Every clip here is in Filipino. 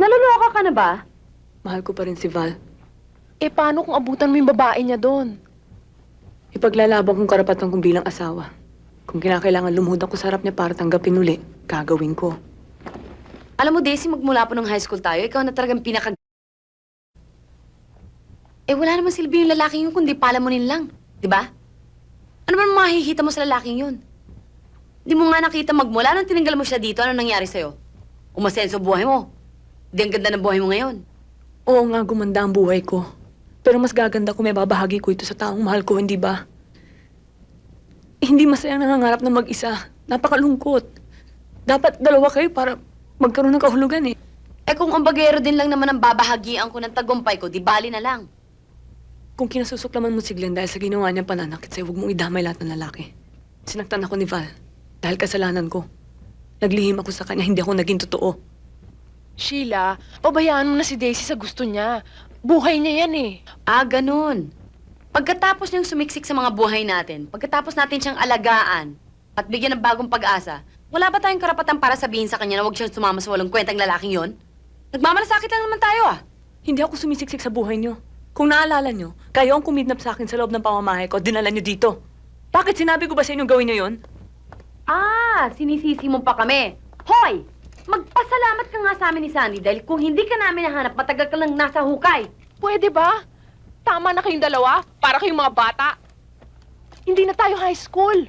Naloloka ka na ba? Mahal ko pa rin si Val. Eh, paano kung abutan mo yung babae niya doon? Ipaglalaban kong karapatan kong bilang asawa. Kung kinakailangan lumuhod ako sa harap niya para tanggapin uli, gagawin ko. Alam mo, Daisy, magmula po nung high school tayo, ikaw na talagang Eh, wala naman silbi yung lalaking yun, kundi palamunin lang. Di ba? Ano ba mahihita mo sa lalaking yun? Di mo nga nakita magmula nung tinanggal mo siya dito, ano nangyari sa'yo? Umasenso buhay mo. Di ang ganda ng buhay mo ngayon. Oo nga, gumanda ang buhay ko. Pero mas gaganda kung may babahagi ko ito sa taong mahal ko, hindi ba? Hindi masayang nangangarap na mag-isa. Napakalungkot. Dapat dalawa kayo para magkaroon ng kahulugan eh. Eh kung ang bagero din lang naman ang babahagian ko ng tagumpay ko, di bali na lang. Kung kinasusuklaman mo si Glenn dahil sa ginawa niyang pananakit sa'yo, huwag mong idamay lahat ng lalaki. Sinaktan ako ni Val dahil kasalanan ko. Naglihim ako sa kanya, hindi ako naging totoo. Sheila, pabayaan mo na si Daisy sa gusto niya. Buhay niya yan eh. Ah, ganun. Pagkatapos niyang sumiksik sa mga buhay natin, pagkatapos natin siyang alagaan at bigyan ng bagong pag-asa, wala ba tayong karapatan para sabihin sa kanya na huwag siyang sumama sa walang kwentang lalaking yon? Nagmamalasakit lang naman tayo ah. Hindi ako sumisiksik sa buhay niyo. Kung naalala niyo, kayo ang kumidnap sa akin sa loob ng pamamahay ko, dinala niyo dito. Bakit sinabi ko ba sa inyo gawin niyo yon? Ah, sinisisi mo pa kami. Hoy! Magpasalamat ka nga sa amin ni Sandy dahil kung hindi ka namin nahanap, matagal ka lang nasa hukay. Pwede ba? Tama na kayong dalawa, para kayong mga bata. Hindi na tayo high school.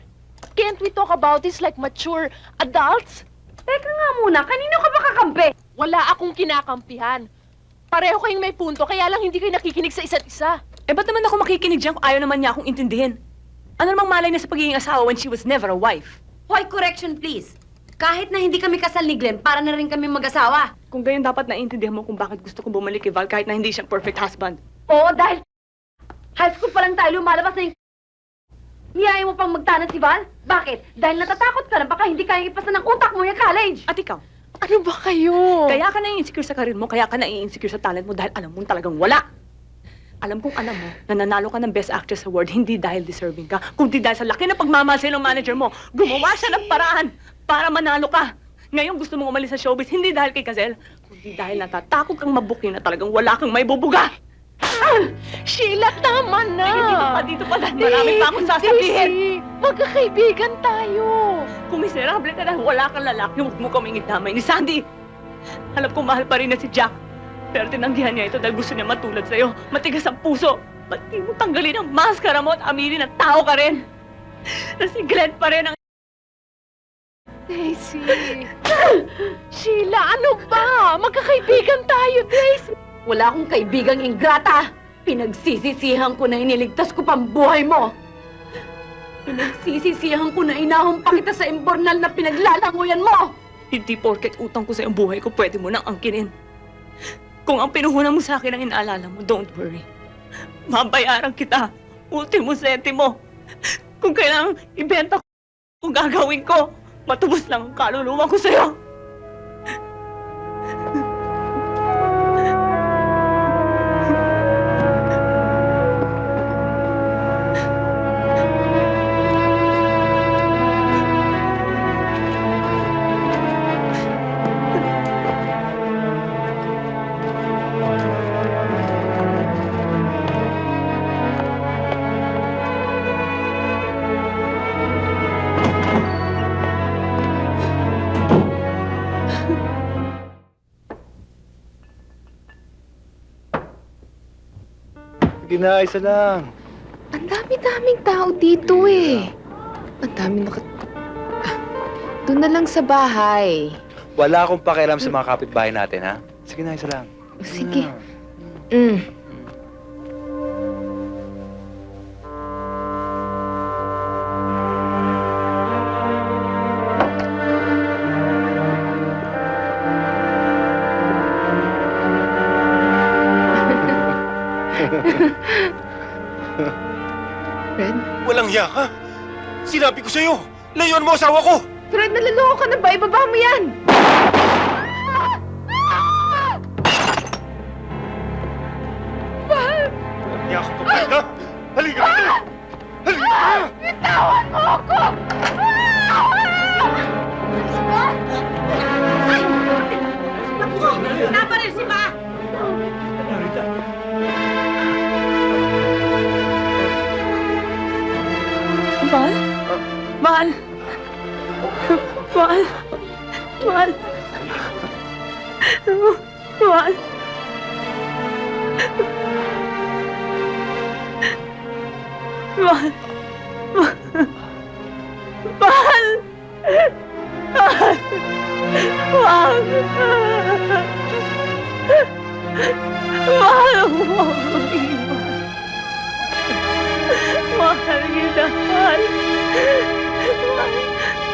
Can't we talk about this like mature adults? Teka nga muna, kanino ka ba kakampi? Wala akong kinakampihan. Pareho kayong may punto, kaya lang hindi kayo nakikinig sa isa't isa. Eh, ba't naman ako makikinig dyan kung ayaw naman niya akong intindihin? Ano namang malay niya sa pagiging asawa when she was never a wife? Hoy, correction please. Kahit na hindi kami kasal ni Glenn, para na rin kami mag-asawa. Kung gayon dapat naiintindihan mo kung bakit gusto kong bumalik kay Val kahit na hindi siya perfect husband. Oo, dahil high school pa lang tayo, lumalabas na yung niyaya mo pang magtanat si Val? Bakit? Dahil natatakot ka na baka hindi kayang ipasa ng utak mo yung college. At ikaw, Ano ba kayo? kaya ka na-insecure sa karir mo, kaya ka na-insecure sa talent mo dahil alam mong talagang wala. Alam kong alam mo na nanalo ka ng Best Actress Award hindi dahil deserving ka, kundi dahil sa laki ng pagmamahal ng manager mo. Gumawa siya ng paraan para manalo ka. Ngayon gusto mong umalis sa showbiz hindi dahil kay Gazelle, kundi dahil natatakot kang mabuking na talagang wala kang may bubuga. Sheila, tama na! Dito pa dahil marami pa akong sasabihin. Daisy, magkakaibigan tayo. Kung miserable ka dahil wala kang lalaki, huwag mo kaming idamay ni Sandy. Alam ko mahal pa rin na si Jack. Pero tinanggihan niya ito dahil gusto niya matulad sa'yo. Matigas ang puso. Ba't di mo tanggalin ang maskara mo at aminin na tao ka rin? Na si Glenn pa rin ang... Daisy! Sheila, ano ba? Magkakaibigan tayo, Daisy! Wala akong kaibigang ingrata. Pinagsisisihan ko na iniligtas ko pang buhay mo. Pinagsisisihan ko na inahon pa kita sa imbornal na pinaglalanguyan mo. Hindi porket utang ko sa iyong buhay ko, pwede mo nang angkinin. Kung ang pinuhunan mo sa akin ang inaalala mo, don't worry. Mabayaran kita. Ultimo sentimo. Kung kailangang ibenta ko, kung gagawin ko, matubos lang ang kaluluwa ko sa'yo. Sige na, isa lang. Ang dami-daming tao dito eh. Ang dami Doon na lang sa bahay. Wala akong pakialam sa mga kapitbahay natin, ha? Sige na, isa lang. O, sige. Na. Mm. Fred? Walang hiya ka. Sinabi ko sa'yo, layuan mo asawa ko! Fred, naloloko ka na ba? Ibaba mo yan! Walang hiya ka kapal ka! Halika dito! Halika! Bitawan mo ako! Naku, naparin Mahal. Mahal. Mahal. Mahal. Mahal. Mahal. Mahal. Mahal mo ako iwan. Mahal kita, mahal. Mahal.